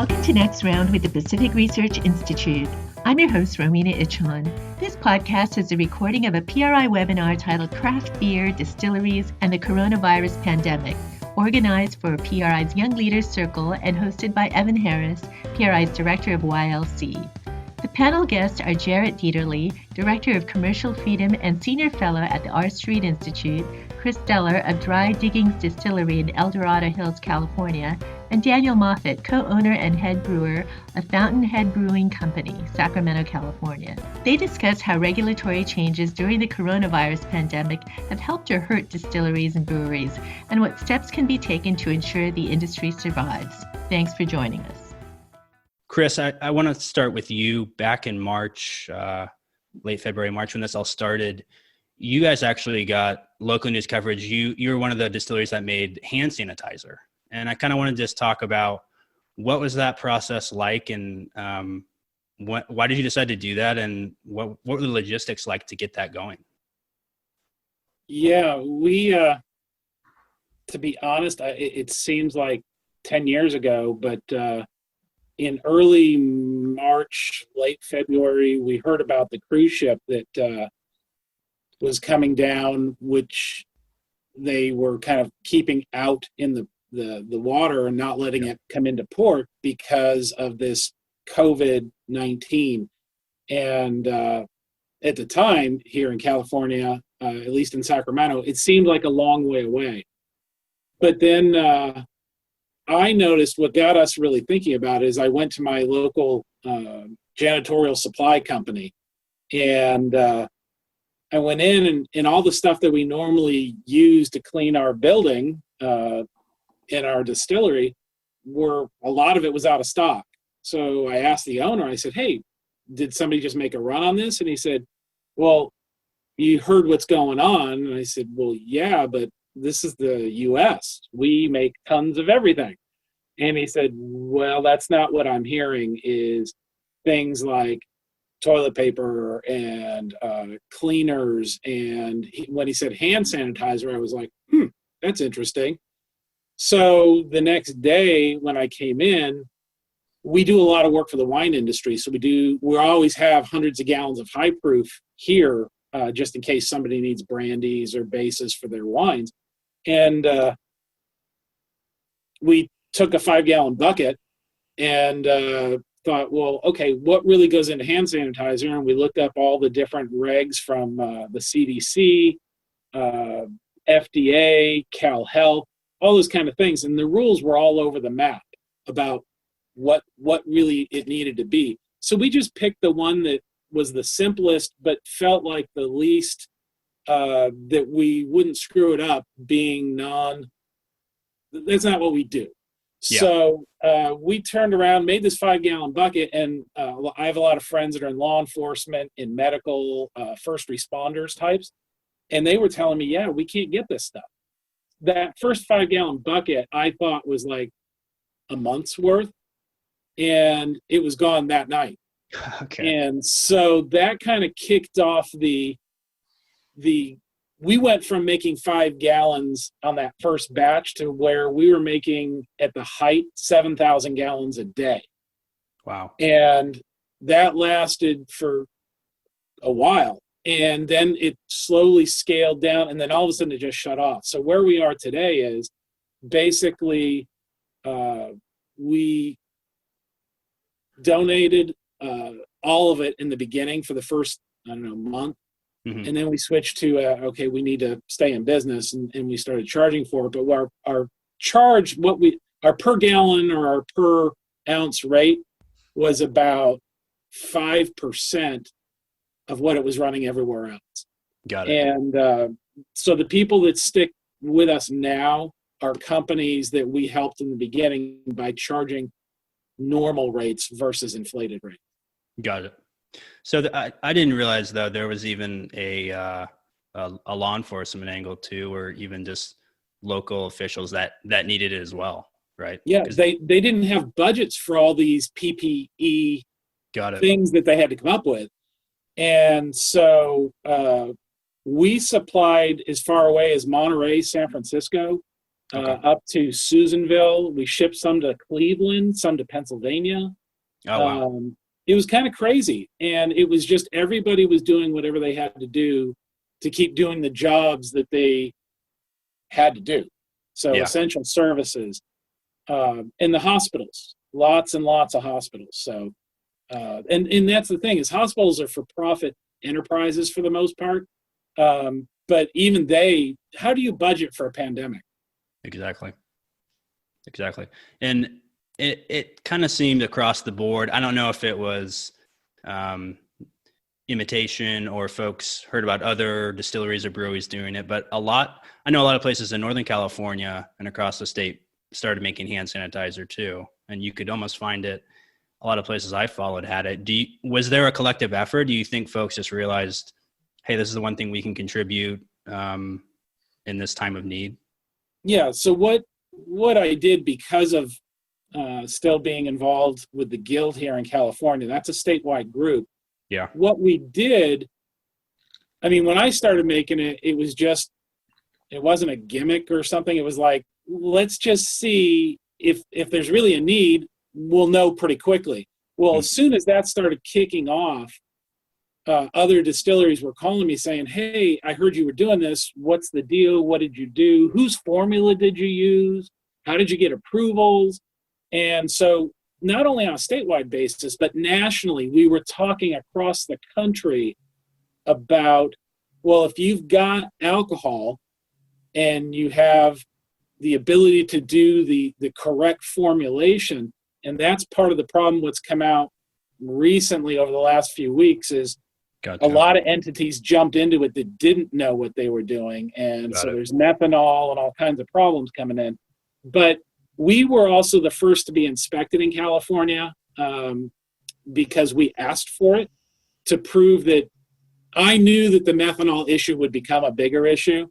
Welcome to Next Round with the Pacific Research Institute. I'm your host, Romina Ichon. This podcast is a recording of a PRI webinar titled Craft Beer, Distilleries, and the Coronavirus Pandemic, organized for PRI's Young Leaders Circle and hosted by Evan Harris, PRI's Director of YLC. The panel guests are Jarrett Dieterle, Director of Commercial Freedom and Senior Fellow at the R Street Institute, Chris Steller of Dry Diggings Distillery in El Dorado Hills, California, and Daniel Moffett, co-owner and head brewer of Fountainhead Brewing Company, Sacramento, California. They discuss how regulatory changes during the coronavirus pandemic have helped or hurt distilleries and breweries, and what steps can be taken to ensure the industry survives. Thanks for joining us. Chris, I want to start with you. Back in March, late February, March, when this all started, you guys actually got local news coverage. You were one of the distilleries that made hand sanitizer. And I kind of want to just talk about what was that process like, and why did you decide to do that, and what were the logistics like to get that going? Yeah, we, to be honest, it seems like 10 years ago, but in early March, late February, we heard about the cruise ship that was coming down, which they were kind of keeping out in the water and not letting it come into port because of this COVID-19. And at the time here in California, at least in Sacramento, it seemed like a long way away. But then I noticed what got us really thinking about it is I went to my local janitorial supply company, and I went in, and all the stuff that we normally use to clean our building in our distillery, a lot of it was out of stock. So I asked the owner, I said, hey, did somebody just make a run on this? And he said, well, you heard what's going on. And I said, well, yeah, but this is the US. We make tons of everything. And he said, well, that's not what I'm hearing, is things like toilet paper and cleaners. And when he said hand sanitizer, I was like, that's interesting. So the next day when I came in, we do a lot of work for the wine industry. So we always have hundreds of gallons of high proof here, just in case somebody needs brandies or bases for their wines. And we took a 5-gallon bucket and thought, well, okay, what really goes into hand sanitizer? And we looked up all the different regs from the CDC, FDA, Cal Health, all those kind of things. And the rules were all over the map about what really it needed to be. So we just picked the one that was the simplest, but felt like the least, that we wouldn't screw it up being that's not what we do. Yeah. So we turned around, made this 5-gallon bucket, and I have a lot of friends that are in law enforcement, in medical, first responders types, and they were telling me, yeah, we can't get this stuff. That first 5-gallon bucket I thought was like a month's worth, and it was gone that night. Okay. And so that kind of kicked off we went from making 5 gallons on that first batch to where we were making at the height 7,000 gallons a day. Wow. And that lasted for a while. And then it slowly scaled down, and then all of a sudden it just shut off. So where we are today is basically we donated all of it in the beginning for the first, month. Mm-hmm. And then we switched to, okay, we need to stay in business, and we started charging for it. But our charge, our per gallon or our per ounce rate was about 5% of what it was running everywhere else. Got it. And so the people that stick with us now are companies that we helped in the beginning by charging normal rates versus inflated rates. Got it. So I didn't realize, though, there was even a law enforcement angle too, or even just local officials that needed it as well, right? Yeah, they didn't have budgets for all these PPE things that they had to come up with. And so we supplied as far away as Monterey, San Francisco, up to Susanville. We shipped some to Cleveland, some to Pennsylvania. Oh, wow. It was kind of crazy. And it was just everybody was doing whatever they had to do to keep doing the jobs that they had to do. So essential services, and the hospitals, lots and lots of hospitals. So, and that's the thing, is hospitals are for-profit enterprises for the most part. But even how do you budget for a pandemic? Exactly. And it kind of seemed across the board. I don't know if it was imitation or folks heard about other distilleries or breweries doing it, but I know a lot of places in Northern California and across the state started making hand sanitizer too. And you could almost find it. A lot of places I followed had it. Was there a collective effort? Do you think folks just realized, hey, this is the one thing we can contribute in this time of need? Yeah. So what I did, because of still being involved with the guild here in California, that's a statewide group. Yeah. What we did, I mean, when I started making it, it wasn't a gimmick or something. It was like, let's just see if there's really a need, we'll know pretty quickly. Well, as soon as that started kicking off, other distilleries were calling me saying, hey, I heard you were doing this. What's the deal? What did you do? Whose formula did you use? How did you get approvals? And so not only on a statewide basis, but nationally, we were talking across the country about, well, if you've got alcohol and you have the ability to do the correct formulation, and that's part of the problem. What's come out recently over the last few weeks is a lot of entities jumped into it that didn't know what they were doing. And there's methanol and all kinds of problems coming in. But we were also the first to be inspected in California because we asked for it, to prove that I knew that the methanol issue would become a bigger issue.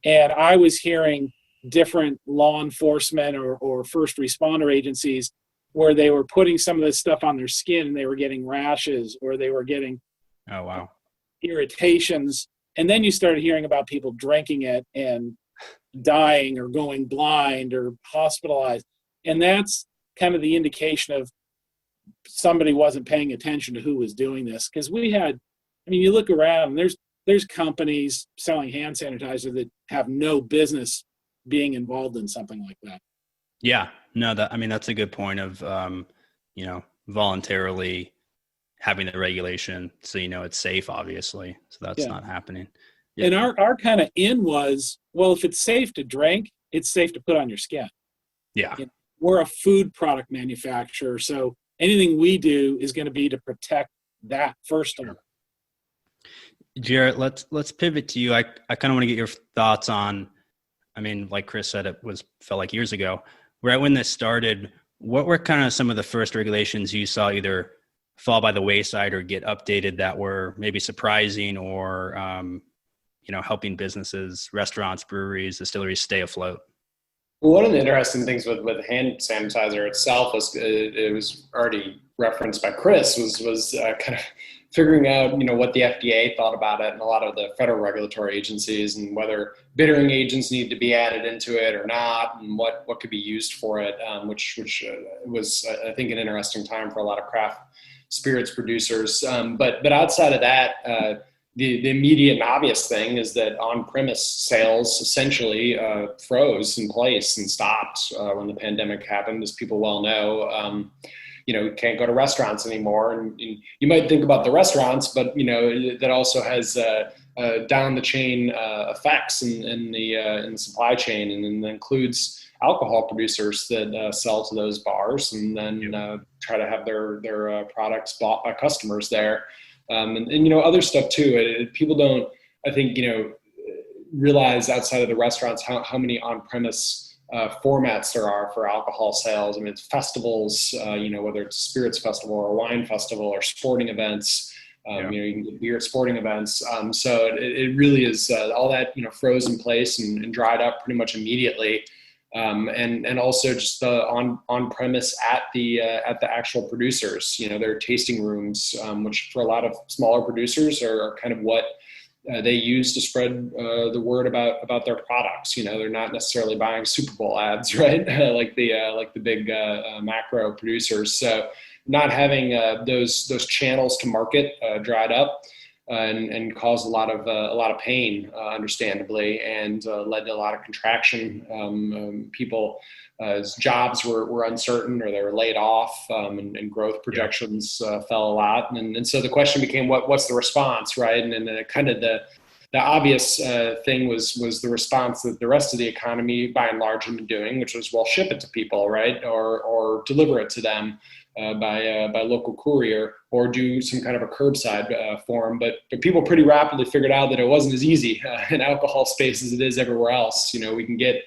And I was hearing different law enforcement or first responder agencies where they were putting some of this stuff on their skin and they were getting rashes, or they were getting irritations. And then you started hearing about people drinking it and dying or going blind or hospitalized. And that's kind of the indication of somebody wasn't paying attention to who was doing this. Because you look around, there's companies selling hand sanitizer that have no business being involved in something like that. Yeah, no, that's a good point of, voluntarily having the regulation so it's safe, obviously. So that's not happening. Yeah. And our kind of in was, well, if it's safe to drink, it's safe to put on your skin. Yeah. We're a food product manufacturer, so anything we do is going to be to protect that first of all. Jarrett, let's pivot to you. I kind of want to get your thoughts on, like Chris said, felt like years ago. Right when this started, what were kind of some of the first regulations you saw either fall by the wayside or get updated that were maybe surprising or, helping businesses, restaurants, breweries, distilleries stay afloat? Well, one of the interesting things with hand sanitizer itself was it was already referenced by Chris was kind of figuring out what the FDA thought about it and a lot of the federal regulatory agencies, and whether bittering agents need to be added into it or not, and what could be used for it, which was I think an interesting time for a lot of craft spirits producers. But outside of that, the immediate and obvious thing is that on-premise sales essentially froze in place and stopped when the pandemic happened, as people well know. You can't go to restaurants anymore, and you might think about the restaurants, but that also has down the chain effects in the supply chain, and that includes alcohol producers that sell to those bars and then try to have their products bought by customers there. And other stuff too. People don't, I think, realize outside of the restaurants how many on-premise formats there are for alcohol sales. It's festivals, whether it's a spirits festival or a wine festival or sporting events. You can get beer at sporting events. So it really is all that froze in place and dried up pretty much immediately. And also just the on premise at the actual producers, their tasting rooms, which for a lot of smaller producers are kind of what they use to spread the word about their products. They're not necessarily buying Super Bowl ads, right? like the big macro producers. So not having those channels to market dried up. And caused a lot of pain, understandably, and led to a lot of contraction. People's jobs were uncertain, or they were laid off, and growth projections fell a lot. And so the question became, what's the response, right? And then kind of the obvious thing was the response that the rest of the economy, by and large, had been doing, which was, well, ship it to people, right, or deliver it to them. By local courier, or do some kind of a curbside form. But people pretty rapidly figured out that it wasn't as easy in alcohol space as it is everywhere else. We can get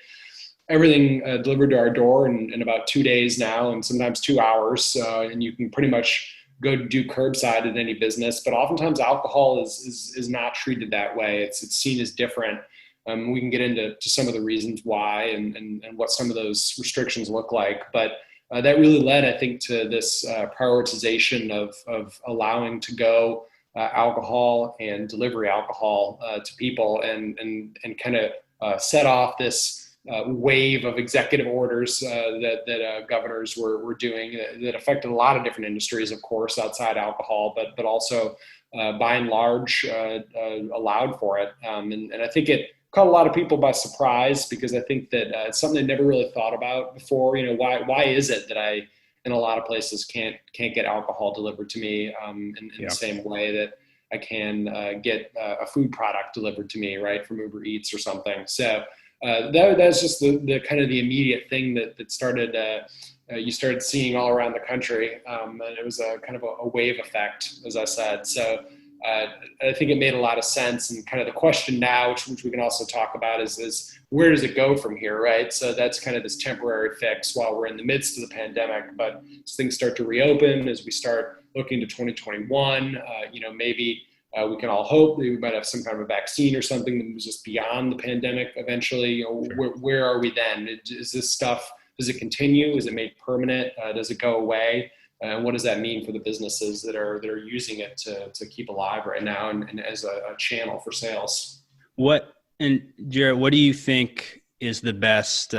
everything delivered to our door in about 2 days now, and sometimes 2 hours, and you can pretty much go do curbside at any business. But oftentimes alcohol is not treated that way. It's seen as different. We can get into some of the reasons why and what some of those restrictions look like, but that really led, I think, to this prioritization of allowing to-go alcohol and delivery alcohol to people, and kind of set off this wave of executive orders that governors were doing that affected a lot of different industries, of course, outside alcohol, but also by and large allowed for it. And I think it caught a lot of people by surprise, because I think that it's something they never really thought about before. Why is it that I, in a lot of places, can't get alcohol delivered to me in the same way that I can get a food product delivered to me, right, from Uber Eats or something. So that's just the kind of the immediate thing that started. You started seeing all around the country, and it was a kind of a wave effect, as I said. So. I think it made a lot of sense, and kind of the question now, which we can also talk about, is where does it go from here, right? So that's kind of this temporary fix while we're in the midst of the pandemic. But as things start to reopen, as we start looking to 2021, maybe we can all hope that we might have some kind of a vaccine or something that moves us beyond the pandemic eventually. Sure. Where are we then? Is this stuff, does it continue? Is it made permanent? Does it go away? And what does that mean for the businesses that are using it to keep alive right now and as a channel for sales? Jared, what do you think is the best?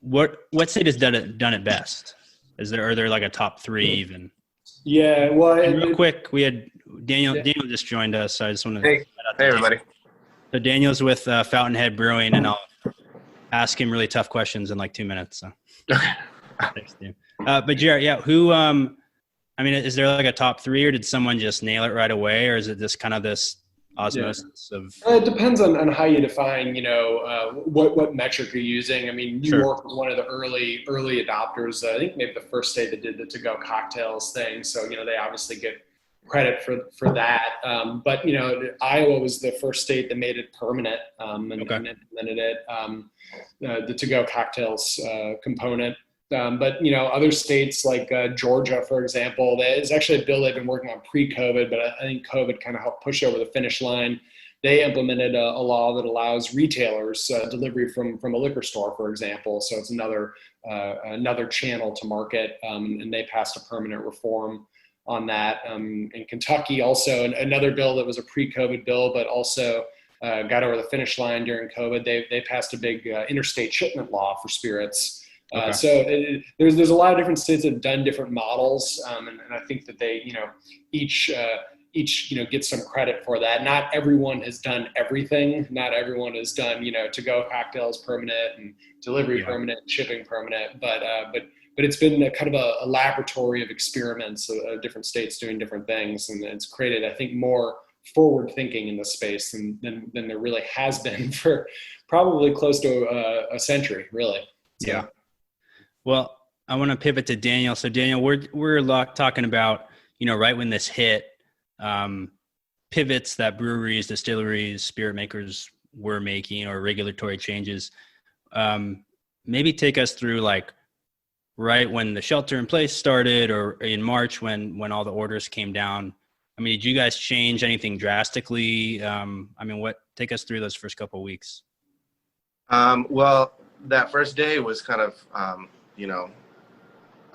What state has done it best? Are there like a top three even? Yeah, well, real quick, we had Daniel. Yeah. Daniel just joined us, so I just want to hey everybody. So Daniel's with Fountainhead Brewing, and I'll ask him really tough questions in like 2 minutes. So. Thanks, Dan. But Jared, is there like a top three, or did someone just nail it right away, or is it just kind of this osmosis of? It depends on how you define, what metric you're using. I mean, New York was one of the early adopters. I think maybe the first state that did the to-go cocktails thing. So, they obviously get credit for that. But, Iowa was the first state that made it permanent and implemented it, the to-go cocktails component. But, other states like Georgia, for example, that is actually a bill they've been working on pre-COVID, but I think COVID kind of helped push over the finish line. They implemented a law that allows retailers delivery from a liquor store, for example. So it's another channel to market, and they passed a permanent reform on that. In Kentucky, also another bill that was a pre-COVID bill, but also got over the finish line during COVID. They passed a big interstate shipment law for spirits. So there's a lot of different states that have done different models, and I think that they each get some credit for that. Not everyone has done everything. Not everyone has done to-go cocktails permanent and delivery permanent, and shipping permanent. But it's been a kind of a laboratory of experiments of different states doing different things, and it's created, I think, more forward thinking in the space than there really has been for probably close to a century, really. So. Yeah. Well, I want to pivot to Daniel. So Daniel, we're talking about, right when this hit, pivots that breweries, distilleries, spirit makers were making, or regulatory changes. Maybe take us through right when the shelter in place started, or in March when all the orders came down. I mean, did you guys change anything drastically? Take us through those first couple of weeks. Well, that first day was kind of, I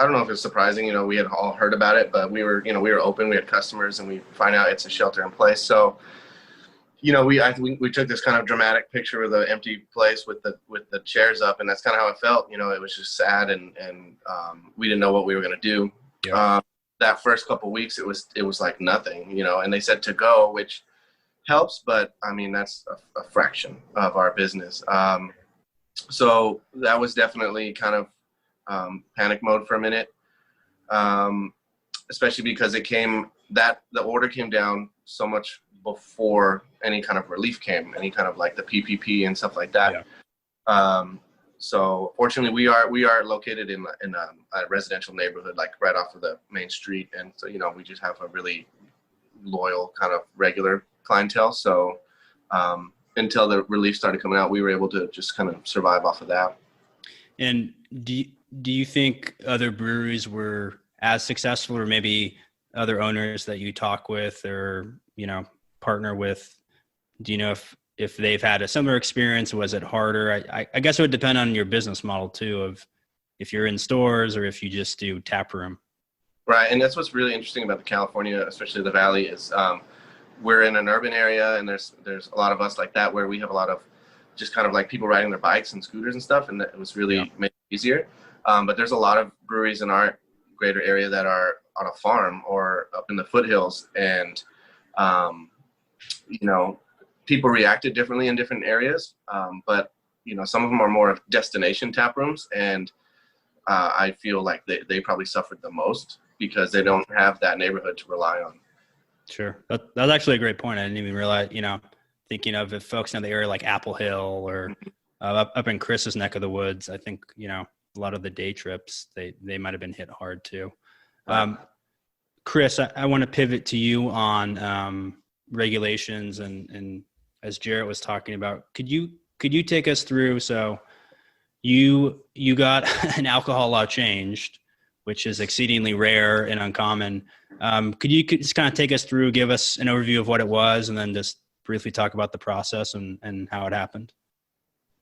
don't know if it's surprising, we had all heard about it, but we were open, we had customers, and we find out it's a shelter in place. So, we took this kind of dramatic picture of the empty place with the chairs up, and that's kind of how it felt. It was just sad, and we didn't know what we were going to do. Yeah. That first couple of weeks, it was like nothing, and they said to go, which helps, but I mean, that's a fraction of our business. So that was definitely kind of panic mode for a minute, especially because the order came down so much before any kind of relief came, any kind of like the PPP and stuff like that. Yeah. So fortunately, we are located in a residential neighborhood, like right off of the main street, and so we just have a really loyal kind of regular clientele. So until the relief started coming out, we were able to just kind of survive off of that. And do you think other breweries were as successful, or maybe other owners that you talk with or partner with? Do you know if they've had a similar experience? Was it harder? I guess it would depend on your business model too, of if you're in stores or if you just do tap room. Right, and that's what's really interesting about the California, especially the Valley, is we're in an urban area, and there's a lot of us like that, where we have a lot of just kind of like people riding their bikes and scooters and stuff, and it was really made it easier. But there's a lot of breweries in our greater area that are on a farm or up in the foothills, and people reacted differently in different areas, but some of them are more of destination tap rooms, and I feel like they probably suffered the most because they don't have that neighborhood to rely on. Sure, that's actually a great point. I didn't even realize. Thinking of if folks in the area like Apple Hill or up in Chris's neck of the woods, I think a lot of the day trips they might have been hit hard too. Chris, I want to pivot to you on regulations and as Jarrett was talking about, could you take us through? So you got an alcohol law changed, which is exceedingly rare and uncommon. Could you just kind of take us through, give us an overview of what it was, and then just briefly talk about the process and how it happened?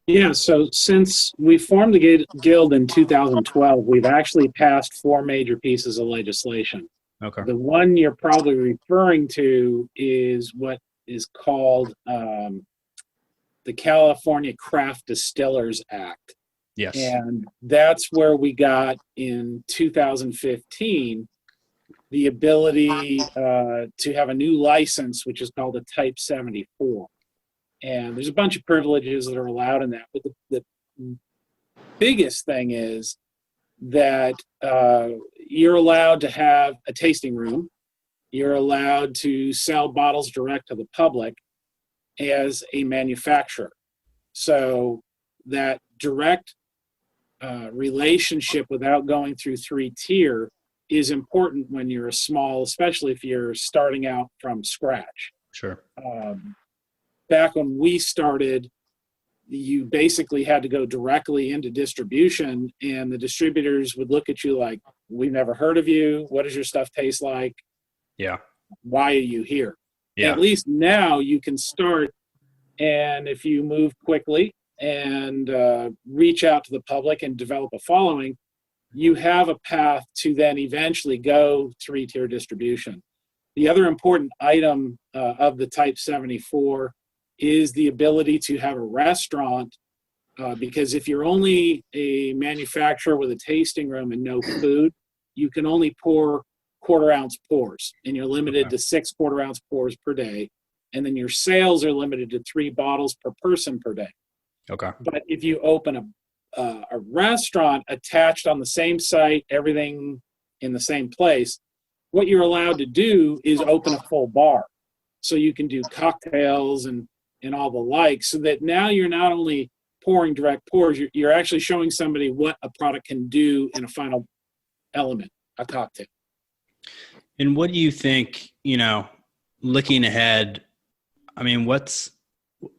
Yeah, so since we formed the Guild in 2012, we've actually passed 4 major pieces of legislation. Okay. The one you're probably referring to is what is called the California Craft Distillers Act. Yes. And that's where we got in 2015 the ability to have a new license, which is called a Type 74. And there's a bunch of privileges that are allowed in that. But the biggest thing is that you're allowed to have a tasting room. You're allowed to sell bottles direct to the public as a manufacturer. So that direct relationship without going through 3-tier is important when you're a small, especially if you're starting out from scratch. Sure. Back when we started, you basically had to go directly into distribution, and the distributors would look at you like, we've never heard of you. What does your stuff taste like? Yeah. Why are you here? Yeah. At least now you can start, and if you move quickly and reach out to the public and develop a following, you have a path to then eventually go 3-tier distribution. The other important item of the Type 74 is the ability to have a restaurant, because if you're only a manufacturer with a tasting room and no food, you can only pour quarter-ounce pours, and you're limited to 6 quarter-ounce pours per day, and then your sales are limited to 3 bottles per person per day. Okay. But if you open a restaurant attached on the same site, everything in the same place, what you're allowed to do is open a full bar. So you can do cocktails and all the like, so that now you're not only pouring direct pours, you're actually showing somebody what a product can do in a final element, a cocktail. And what do you think, looking ahead, I mean,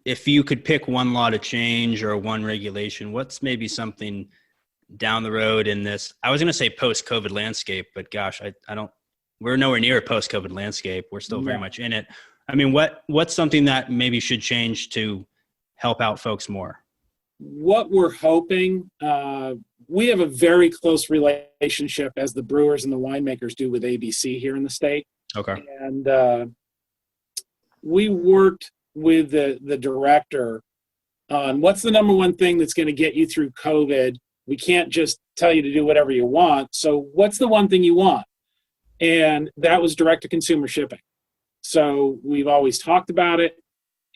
if you could pick one law to change or one regulation, what's maybe something down the road in this, I was going to say post-COVID landscape, but gosh, we're nowhere near a post-COVID landscape. We're still very much in it. I mean, what's something that maybe should change to help out folks more? What we're hoping, we have a very close relationship, as the brewers and the winemakers do, with ABC here in the state. Okay. And we worked with the director on what's the number one thing that's going to get you through COVID. We can't just tell you to do whatever you want. So what's the one thing you want? And that was direct-to-consumer shipping. So we've always talked about it,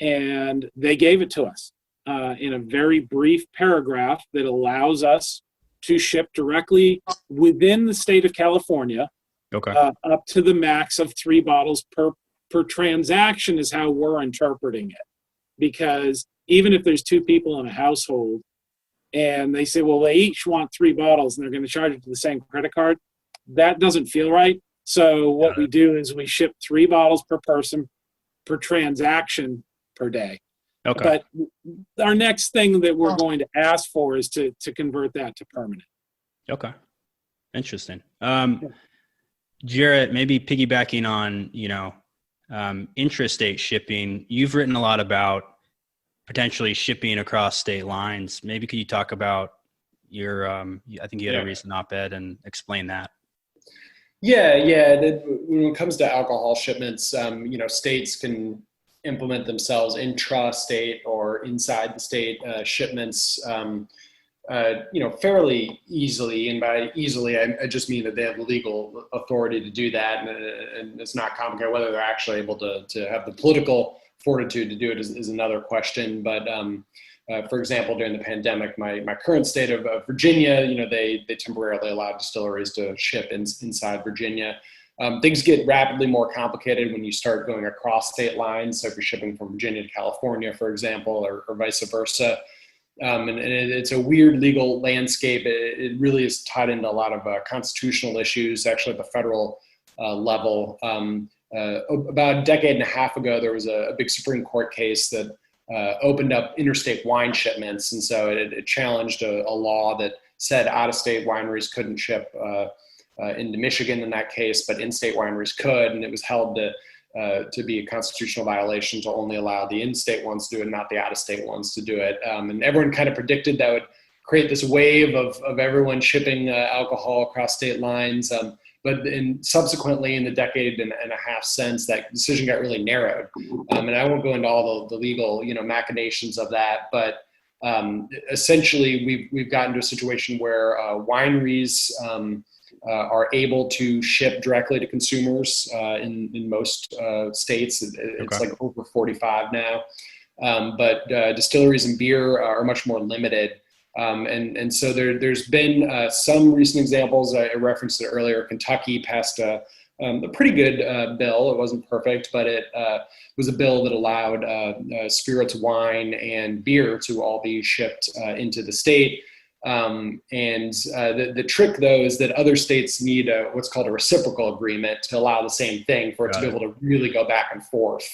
and they gave it to us in a very brief paragraph that allows us to ship directly within the state of California, up to the max of 3 bottles per transaction is how we're interpreting it. Because even if there's 2 people in a household and they say, well, they each want 3 bottles and they're going to charge it to the same credit card, that doesn't feel right. So what we do is we ship 3 bottles per person per transaction per day. But our next thing that we're going to ask for is to convert that to permanent. Okay. Interesting. Jarrett, maybe piggybacking on, intrastate shipping, you've written a lot about potentially shipping across state lines. Maybe could you talk about your, I think you had a recent op-ed and explain that. Yeah. When it comes to alcohol shipments, states can implement themselves intra-state or inside the state shipments, fairly easily. And by easily, I just mean that they have the legal authority to do that, and it's not complicated. Whether they're actually able to have the political fortitude to do it is another question. But for example, during the pandemic, my current state of Virginia, they temporarily allowed distilleries to ship inside Virginia. Things get rapidly more complicated when you start going across state lines. So if you're shipping from Virginia to California, for example, or vice versa. And it's a weird legal landscape. It really is tied into a lot of constitutional issues, actually at the federal level. About a decade and a half ago, there was a big Supreme Court case that opened up interstate wine shipments. And so it challenged a law that said out-of-state wineries couldn't ship into Michigan in that case, but in-state wineries could, and it was held to be a constitutional violation to only allow the in-state ones to do it, not the out-of-state ones to do it. And everyone kind of predicted that would create this wave of everyone shipping alcohol across state lines. But subsequently, in the decade and a half since, that decision got really narrowed. And I won't go into all the legal machinations of that, but essentially we've gotten to a situation where wineries are able to ship directly to consumers in most states. It's like over 45 now. But distilleries and beer are much more limited. And so there's been some recent examples. I referenced it earlier. Kentucky passed a pretty good bill. It wasn't perfect, but it was a bill that allowed spirits, wine, and beer to all be shipped into the state. The trick, though, is that other states need what's called a reciprocal agreement to allow the same thing for it to be able to really go back and forth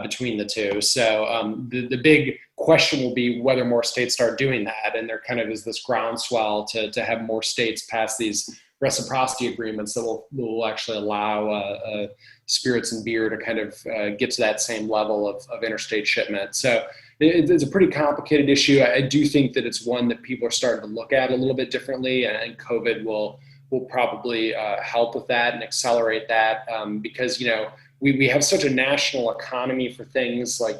between the two. So the big question will be whether more states start doing that. And there kind of is this groundswell to have more states pass these reciprocity agreements that will actually allow spirits and beer to kind of get to that same level of interstate shipment. So it's a pretty complicated issue. I do think that it's one that people are starting to look at a little bit differently, and COVID will probably help with that and accelerate that because, we have such a national economy for things like,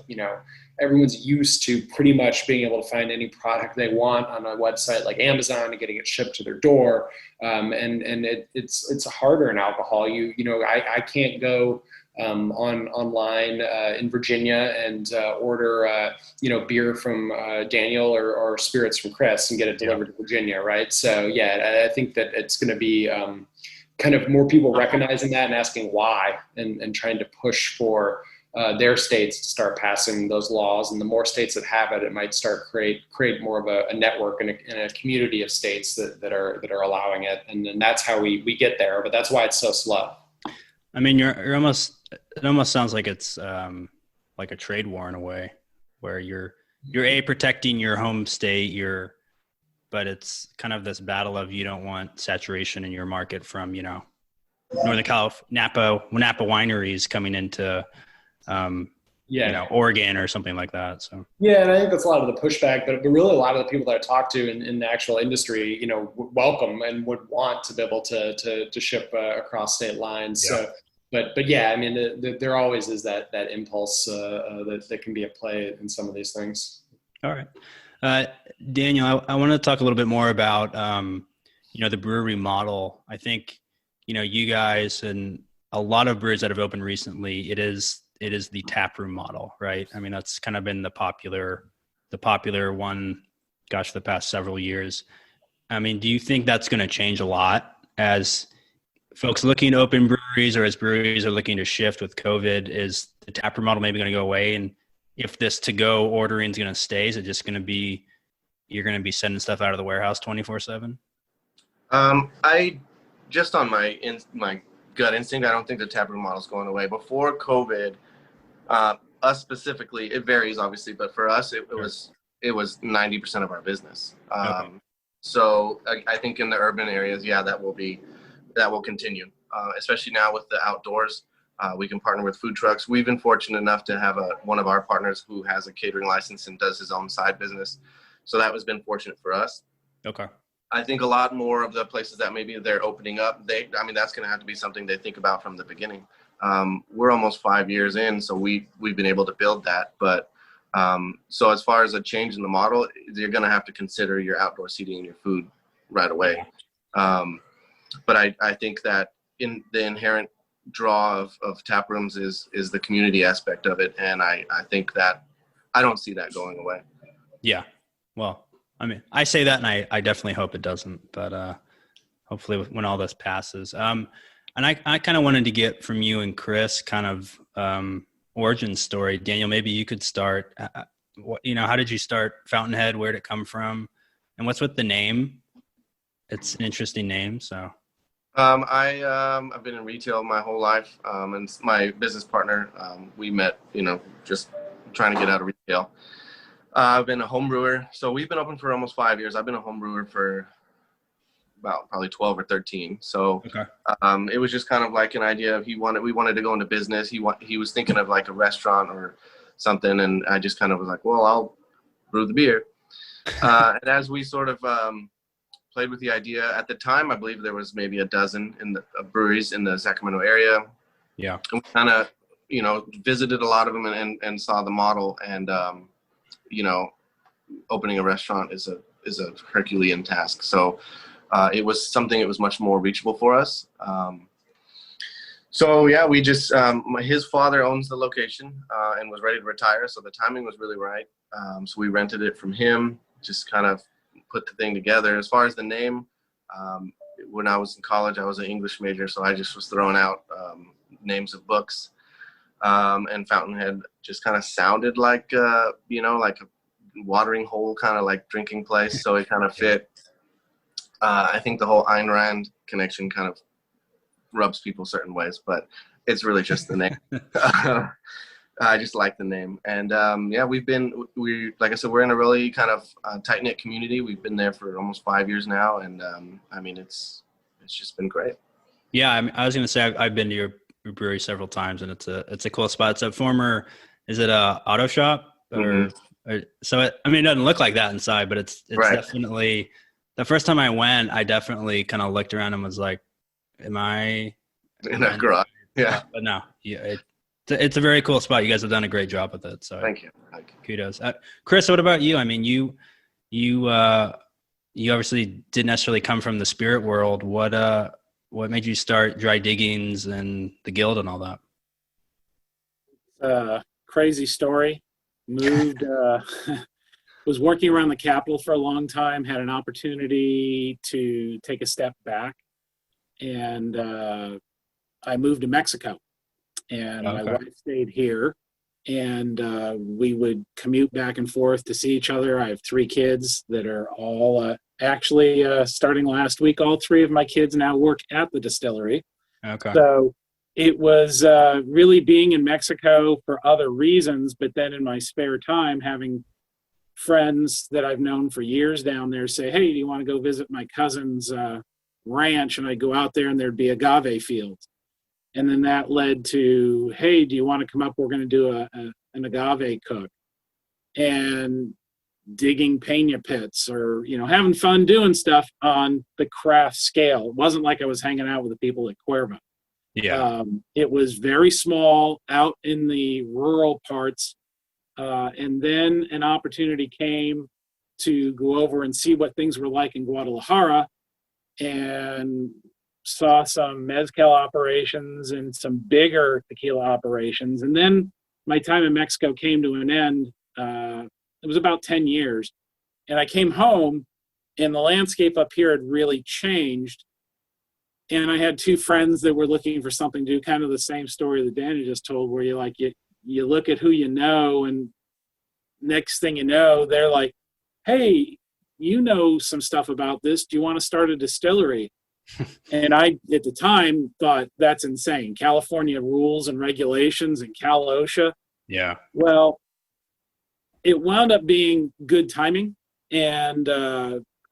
everyone's used to pretty much being able to find any product they want on a website like Amazon and getting it shipped to their door. It's harder in alcohol. I can't go online in Virginia and order beer from Daniel or spirits from Chris and get it delivered to Virginia, right? So I think that it's going to be kind of more people recognizing that and asking why and trying to push for their states to start passing those laws. And the more states that have it, it might start create more of a network and a community of states that are allowing it. And then that's how we get there. But that's why it's so slow. I mean, it almost sounds like it's like a trade war in a way, where you're protecting your home state, but it's kind of this battle of you don't want saturation in your market from Northern California, Napa wineries coming into Oregon or something like that. So and I think that's a lot of the pushback, but really a lot of the people that I talk to in the actual industry, welcome and would want to be able to ship across state lines. So but yeah, I mean, there always is that impulse that can be at play in some of these things. All right. Daniel, I want to talk a little bit more about, the brewery model. I think, you guys and a lot of breweries that have opened recently, it is the taproom model, right? I mean, that's kind of been the popular one, gosh, the past several years. I mean, do you think that's going to change a lot as folks looking to open breweries, or as breweries are looking to shift with COVID? Is the taproom model maybe going to go away? And if this to-go ordering is going to stay, is it just going to be, you're going to be sending stuff out of the warehouse 24/7? I just on my gut instinct, I don't think the taproom model is going away. Before COVID, us specifically, it varies obviously, but for us, it was 90% of our business. Okay. So I think in the urban areas, yeah, that will continue, especially now with the outdoors. We can partner with food trucks. We've been fortunate enough to have one of our partners who has a catering license and does his own side business. So that has been fortunate for us. Okay. I think a lot more of the places that maybe they're opening up, that's going to have to be something they think about from the beginning. We're almost 5 years in, so we've been able to build that. But so as far as a change in the model, you're going to have to consider your outdoor seating and your food right away. But I think that in the inherent draw of tap rooms is the community aspect of it. And I think that I don't see that going away. Yeah. Well, I mean, I say that, and I definitely hope it doesn't, but hopefully when all this passes. And I kind of wanted to get from you and Chris kind of origin story. Daniel, maybe you could start. How did you start Fountainhead? Where did it come from? And what's with the name? It's an interesting name. So, I've been in retail my whole life, and my business partner, we met, just trying to get out of retail. I've been a home brewer, so we've been open for almost 5 years. I've been a home brewer for about probably 12 or 13. So, okay. It was just kind of like an idea of we wanted to go into business. He was thinking of like a restaurant or something, and I just kind of was like, well, I'll brew the beer. And as we sort of played with the idea, at the time, I believe there was maybe a dozen breweries in the Sacramento area. Yeah. And we kind of, visited a lot of them and saw the model, and opening a restaurant is a Herculean task. So it was something that was much more reachable for us. So yeah, we just his father owns the location and was ready to retire, so the timing was really right. So we rented it from him, just kind of put the thing together. As far as the name, when I was in college, I was an English major, so I just was throwing out names of books. And Fountainhead just kind of sounded like, like a watering hole, kind of like drinking place. So it kind of fit. I think the whole Ayn Rand connection kind of rubs people certain ways, but it's really just the name. I just like the name. And yeah, like I said, we're in a really kind of tight-knit community. We've been there for almost 5 years now. And it's just been great. Yeah. I was going to say, I've been to your brewery several times, and it's a cool spot. It's a former, is it a auto shop? Or so it doesn't look like that inside, but it's right. Definitely, the first time I went, I definitely kind of looked around and was like, am I in that garage? Yeah. But no, yeah, it's a very cool spot. You guys have done a great job with it. So thank you. Kudos. Chris, what about you? I mean, you obviously didn't necessarily come from the spirit world. What made you start Dry Diggings and the Guild and all that? Crazy story. Moved, was working around the Capitol for a long time, had an opportunity to take a step back, and I moved to Mexico. And my wife stayed here, and we would commute back and forth to see each other. I have 3 kids that are all actually starting last week. All 3 of my kids now work at the distillery. Okay. So it was really being in Mexico for other reasons, but then in my spare time, having friends that I've known for years down there say, hey, do you want to go visit my cousin's ranch? And I'd go out there and there'd be agave fields. And then that led to, hey, do you want to come up? We're going to do an agave cook. And digging peña pits, or, having fun doing stuff on the craft scale. It wasn't like I was hanging out with the people at Cuervo. Yeah. It was very small out in the rural parts. And then an opportunity came to go over and see what things were like in Guadalajara, and saw some mezcal operations and some bigger tequila operations. And then my time in Mexico came to an end. It was about 10 years. And I came home, and the landscape up here had really changed. And I had two friends that were looking for something to do, kind of the same story that Danny just told, where you look at who you know, and next thing you know, they're like, hey, you know some stuff about this. Do you want to start a distillery? And I, at the time, thought that's insane. California rules and regulations and Cal OSHA. Yeah. Well, it wound up being good timing. And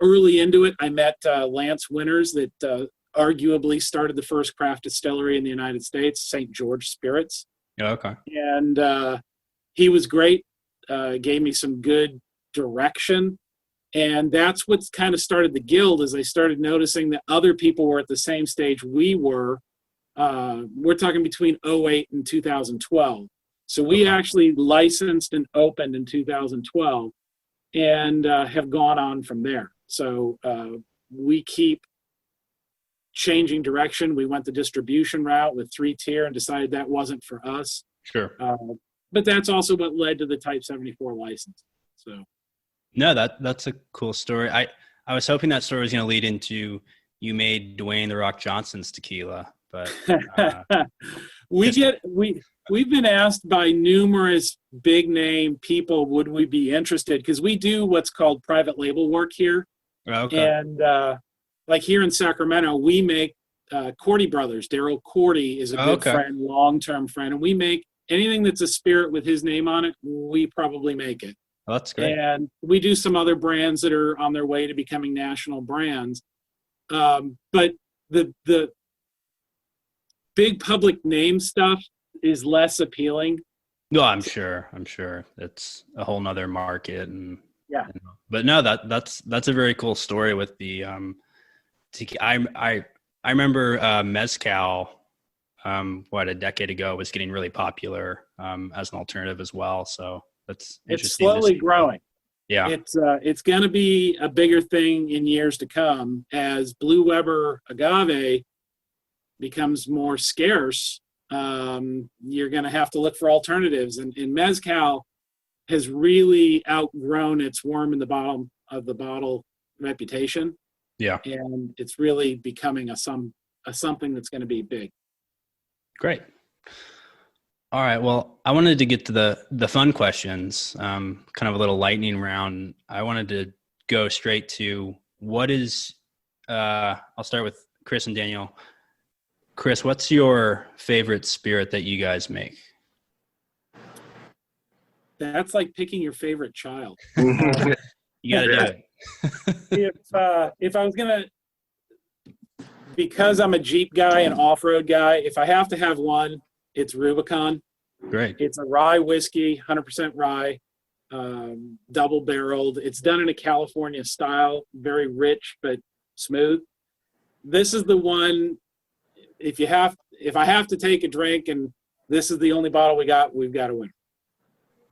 early into it, I met Lance Winters, that arguably started the first craft distillery in the United States, St. George Spirits. Yeah. Okay. And he was great, gave me some good direction. And that's what kind of started the guild, as I started noticing that other people were at the same stage we were. We're talking between 2008 and 2012. So we actually licensed and opened in 2012, and have gone on from there. So we keep changing direction. We went the distribution route with 3-tier and decided that wasn't for us. Sure. But that's also what led to the Type 74 license. So. No, that's a cool story. I was hoping that story was going to lead into you made Dwayne "The Rock" Johnson's tequila, but we've been asked by numerous big name people, would we be interested? Because we do what's called private label work here. Okay. And like here in Sacramento, we make Cordy Brothers. Daryl Cordy is a good friend, long-term friend, and we make anything that's a spirit with his name on it. We probably make it. Oh, that's great. And we do some other brands that are on their way to becoming national brands. But the big public name stuff is less appealing. No, I'm sure it's a whole nother market. And yeah, but no, that's a very cool story with the I remember mezcal a decade ago was getting really popular as an alternative as well. So that's it's slowly growing. Yeah, it's going to be a bigger thing in years to come as Blue Weber agave becomes more scarce. You're going to have to look for alternatives, and mezcal has really outgrown its worm in the bottom of the bottle reputation. Yeah, and it's really becoming a something that's going to be big. Great. All right. Well, I wanted to get to the fun questions, kind of a little lightning round. I wanted to go straight to what is, I'll start with Chris and Daniel. Chris, what's your favorite spirit that you guys make? That's like picking your favorite child. You got to do it. If I was going to, because I'm a Jeep guy and off-road guy, if I have to have one, it's Rubicon. Great. It's a rye whiskey, 100% rye, double-barreled. It's done in a California style, very rich but smooth. This is the one, if I have to take a drink and this is the only bottle we've got to win.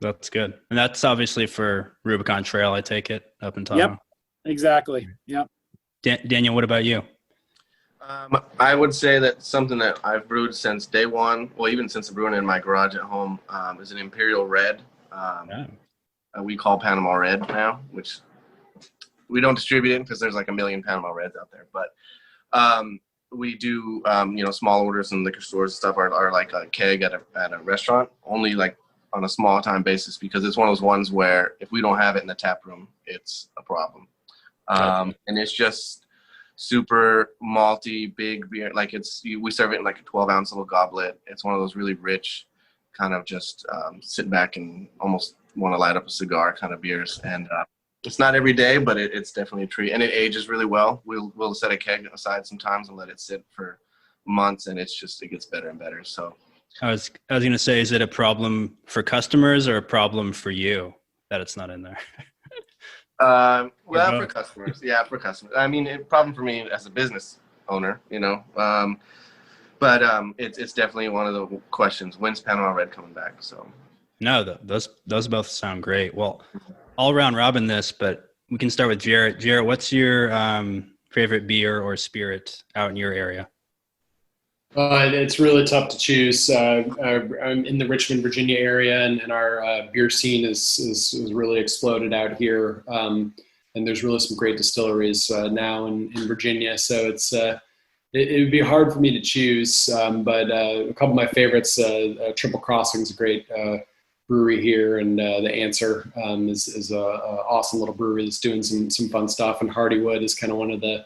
That's good. And that's obviously for Rubicon Trail, I take it, up in Tahoe. Yep, exactly. Yep. Daniel, what about you? I would say that something that I've brewed since day one, well, even since brewing in my garage at home, is an Imperial Red. We call Panama Red now, which we don't distribute it because there's like a million Panama Reds out there. But we do, small orders in liquor stores and stuff are like a keg at a restaurant, only like on a small time basis, because it's one of those ones where if we don't have it in the tap room, it's a problem. And it's just super malty, big beer. Like we serve it in like a 12-ounce little goblet. It's one of those really rich, kind of just sit back and almost want to light up a cigar kind of beers. And it's not every day, but it's definitely a treat. And it ages really well. We'll set a keg aside sometimes and let it sit for months, and it gets better and better. So I was going to say, is it a problem for customers or a problem for you that it's not in there? For customers. Yeah, for customers. I mean, problem for me as a business owner, But it's definitely one of the questions. When's Panama Red coming back? So. No, those both sound great. Well, all around robin this, but we can start with Jarrett. Jarrett, what's your favorite beer or spirit out in your area? It's really tough to choose. I'm in the Richmond, Virginia area, and our beer scene is really exploded out here. And there's really some great distilleries now in Virginia. So it would be hard for me to choose. But a couple of my favorites, Triple Crossing is a great brewery here, and The Answer is a awesome little brewery that's doing some fun stuff. And Hardywood is kind of one of the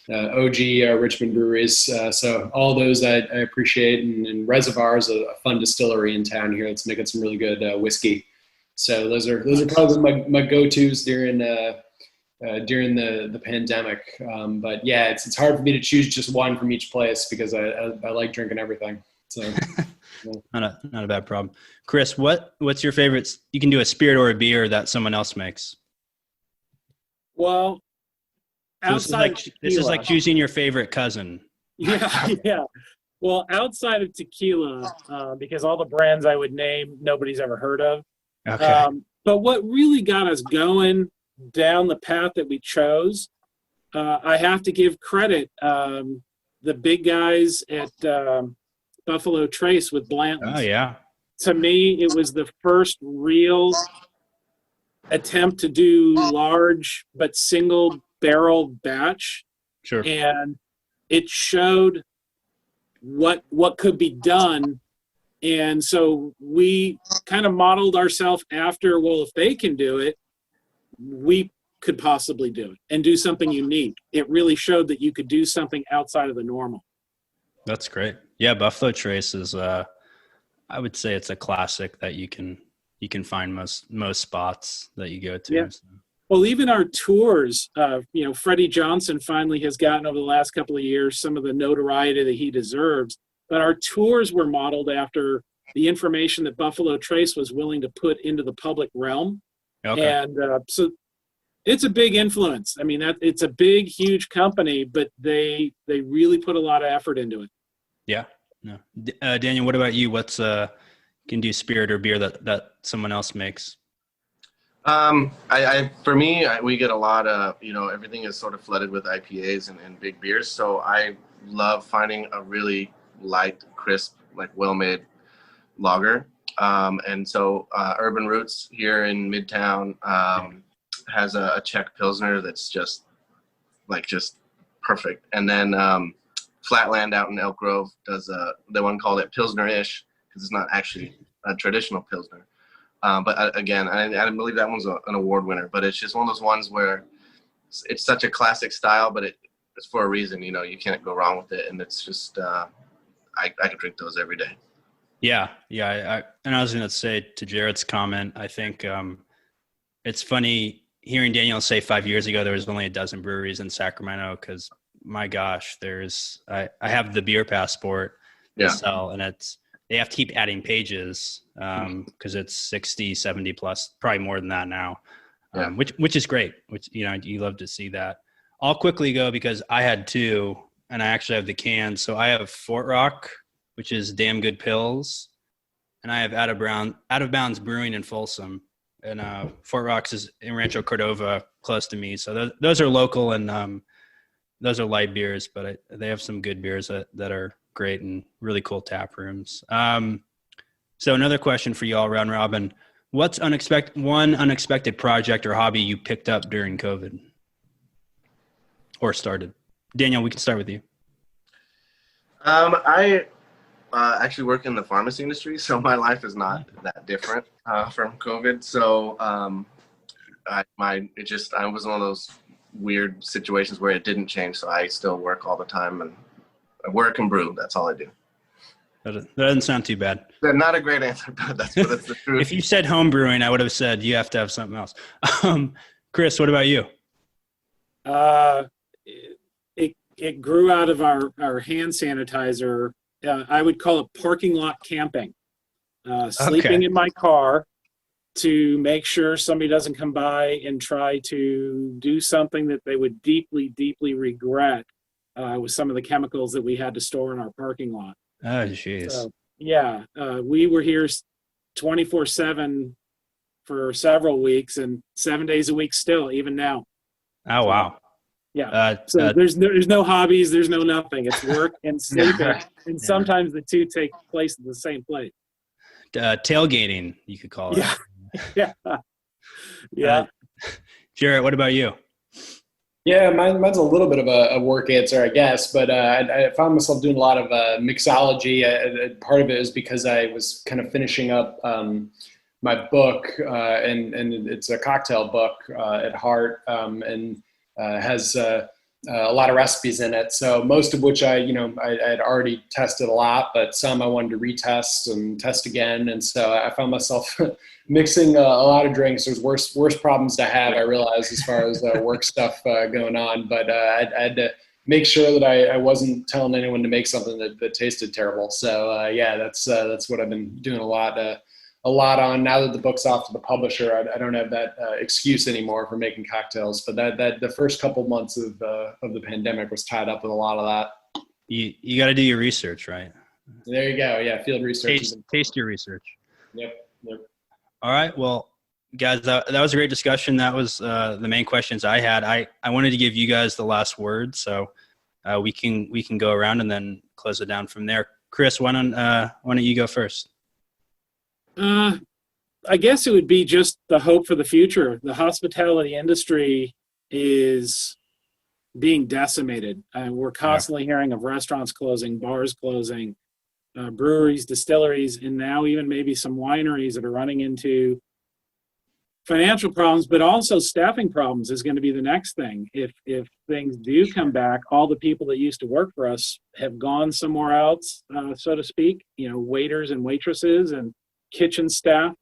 OG Richmond breweries. So all those I appreciate. And Reservoir is a fun distillery in town here that's making some really good whiskey. So those are probably my go-tos during the pandemic. But yeah, it's hard for me to choose just one from each place because I like drinking everything. So not a bad problem. Chris, what's your favorite? You can do a spirit or a beer that someone else makes. Well, this is like choosing your favorite cousin. Yeah. Well, outside of tequila, because all the brands I would name, nobody's ever heard of. Okay. But what really got us going down the path that we chose, I have to give credit, the big guys at Buffalo Trace with Blanton's. Oh, yeah. To me, it was the first real attempt to do large but single barrel batch. Sure. And it showed what could be done. And so we kind of modeled ourselves after, well, if they can do it, we could possibly do it and do something unique. It really showed that you could do something outside of the normal. That's great. Yeah, Buffalo Trace is I would say it's a classic that you can find most spots that you go to. Yeah. So. Well, even our tours, Freddie Johnson finally has gotten over the last couple of years some of the notoriety that he deserves. But our tours were modeled after the information that Buffalo Trace was willing to put into the public realm. Okay. And so it's a big influence. I mean, it's a big, huge company, but they really put a lot of effort into it. Yeah. No. Daniel, what about you? What's can do spirit or beer that someone else makes? For me, we get a lot of, everything is sort of flooded with IPAs and big beers. So I love finding a really light, crisp, like well-made lager. And so Urban Roots here in Midtown has a Czech Pilsner that's just perfect. And then Flatland out in Elk Grove does the one called it Pilsner-ish because it's not actually a traditional Pilsner. But again, I believe that one's an award winner, but it's just one of those ones where it's such a classic style, but it's for a reason, you can't go wrong with it. And it's just, I could drink those every day. Yeah. And I was going to say to Jared's comment, I think it's funny hearing Daniel say 5 years ago, there was only a dozen breweries in Sacramento. Cause my gosh, I have the beer passport to sell, and they have to keep adding pages because it's 60, 70 plus, probably more than that now, which is great, which, you love to see that. I'll quickly go because I had two and I actually have the cans. So I have Fort Rock, which is Damn Good Pills, and I have Out of Bounds Brewing in Folsom. And Fort Rock's is in Rancho Cordova, close to me. So those are local, and those are light beers, but they have some good beers that are great and really cool tap rooms. So another question for you all, round robin. What's one unexpected project or hobby you picked up during COVID or started? Daniel, we can start with you. I actually work in the pharmacy industry, so my life is not that different from COVID. So I was one of those weird situations where it didn't change. So I still work all the time, and I work and brew. That's all I do. That doesn't sound too bad. Not a great answer, but that's the truth. If you said home brewing, I would have said you have to have something else. Chris, what about you? It grew out of our hand sanitizer. I would call it parking lot camping. Sleeping in my car to make sure somebody doesn't come by and try to do something that they would deeply, deeply regret. with some of the chemicals that we had to store in our parking lot. Oh, jeez. So, yeah, we were here 24/7 for several weeks and 7 days a week still, even now. Oh, wow. Yeah. So there's no hobbies. There's no nothing. It's work and sleeping. And sometimes the two take place in the same place. Tailgating, you could call it. Yeah. Yeah. Jarrett, what about you? Yeah, mine's a little bit of a work answer, I guess, but I found myself doing a lot of mixology. Part of it is because I was kind of finishing up my book, and it's a cocktail book at heart, and has a lot of recipes in it. So most of which I had already tested a lot, but some I wanted to retest and test again. And so I found myself mixing a lot of drinks. There's worse problems to have, I realized, as far as work stuff going on. But I had to make sure that I wasn't telling anyone to make something that tasted terrible. So yeah, that's what I've been doing a lot on. Now that the book's off to the publisher, I don't have that excuse anymore for making cocktails. But that the first couple months of the pandemic was tied up with a lot of that. You got to do your research, right? There you go. Yeah, field research. Taste your research. Yep. All right. Well, guys, that was a great discussion. That was the main questions I had. I wanted to give you guys the last word, so we can go around and then close it down from there. Chris, why don't you go first? I guess it would be just the hope for the future. The hospitality industry is being decimated. We're constantly hearing of restaurants closing, bars closing, breweries, distilleries, and now even maybe some wineries that are running into financial problems, but also staffing problems is going to be the next thing. If things do come back, all the people that used to work for us have gone somewhere else, so to speak, waiters and waitresses and kitchen staff.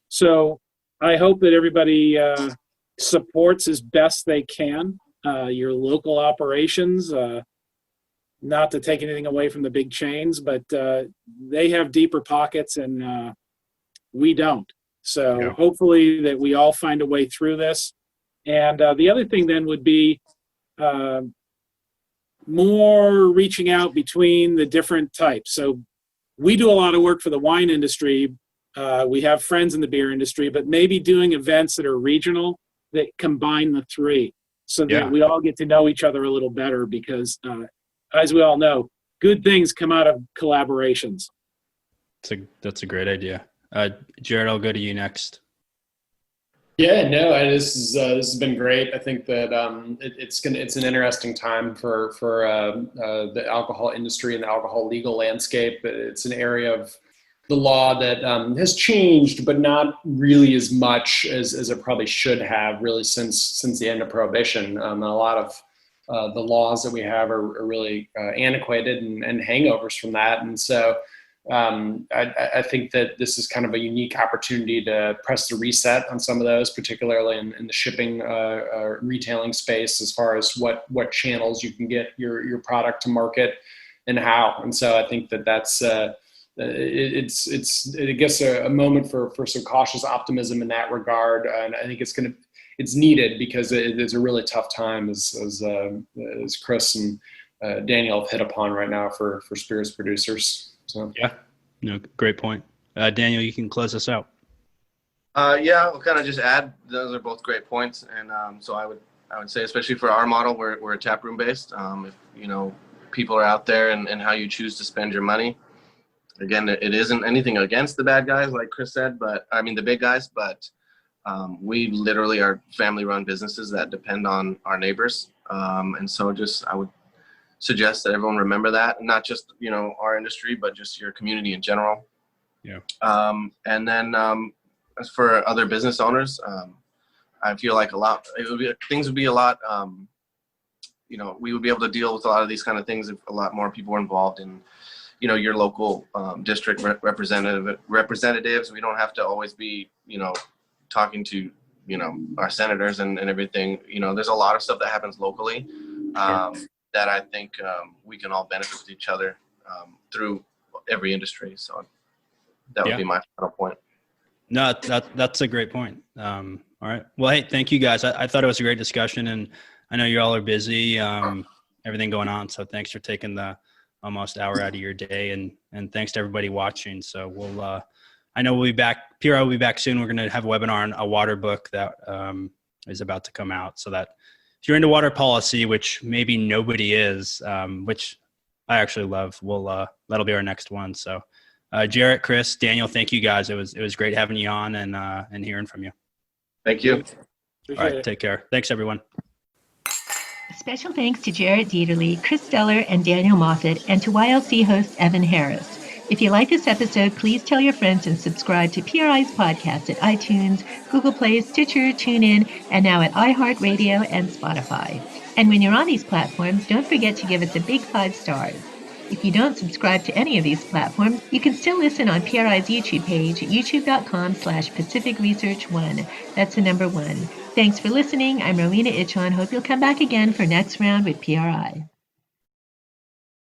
So I hope that everybody supports as best they can your local operations, not to take anything away from the big chains, but they have deeper pockets and we don't. So hopefully that we all find a way through this. And the other thing then would be more reaching out between the different types. So we do a lot of work for the wine industry. We have friends in the beer industry, but maybe doing events that are regional that combine the three so that we all get to know each other a little better because, as we all know, good things come out of collaborations. That's a great idea. Jared, I'll go to you next. Yeah, no, this has been great. I think that it's an interesting time for the alcohol industry and the alcohol legal landscape. It's an area of the law that has changed, but not really as much as it probably should have, really since the end of Prohibition. A lot of the laws that we have are really antiquated and hangovers from that, and so. I think that this is kind of a unique opportunity to press the reset on some of those, particularly in the shipping retailing space, as far as what channels you can get your product to market and how. And so I think that's it's I guess a moment for some cautious optimism in that regard. And I think it's needed because it is a really tough time as Chris and Daniel have hit upon right now for spirits producers. So. Yeah, no, great point. Daniel, you can close us out. Yeah, I'll kind of just add, those are both great points. And so I would say, especially for our model, we're tap room based. If, people are out there and how you choose to spend your money. Again, it isn't anything against the bad guys, like Chris said, the big guys, but we literally are family run businesses that depend on our neighbors. And so I would suggest that everyone remember that, and not just our industry, but just your community in general. Yeah. And then as for other business owners, I feel like things would be a lot. We would be able to deal with a lot of these kind of things if a lot more people were involved in, your local district representatives. We don't have to always be, talking to, our senators and everything. There's a lot of stuff that happens locally. That I think we can all benefit with each other through every industry. So that would be my final point. No, that's a great point. All right. Well, hey, thank you guys. I thought it was a great discussion, and I know you all are busy. everything going on. So thanks for taking the almost hour out of your day, and thanks to everybody watching. So we'll, I know we'll be back. PRI will be back soon. We're going to have a webinar on a water book that is about to come out. So that if you're into water policy, which maybe nobody is, which I actually love, that'll be our next one. So Jarrett, Chris, Daniel, thank you guys. It was great having you on and hearing from you. Thank you. Appreciate All right, it. take care. Thanks, everyone. Special thanks to Jarrett Dieterle, Chris Steller, and Daniel Moffat, and to YLC host Evan Harris. If you like this episode, please tell your friends and subscribe to PRI's podcast at iTunes, Google Play, Stitcher, TuneIn, and now at iHeartRadio and Spotify. And when you're on these platforms, don't forget to give us a big 5 stars. If you don't subscribe to any of these platforms, you can still listen on PRI's YouTube page at youtube.com/Pacific Research 1. That's the number 1. Thanks for listening. I'm Rowena Itchon. Hope you'll come back again for next round with PRI.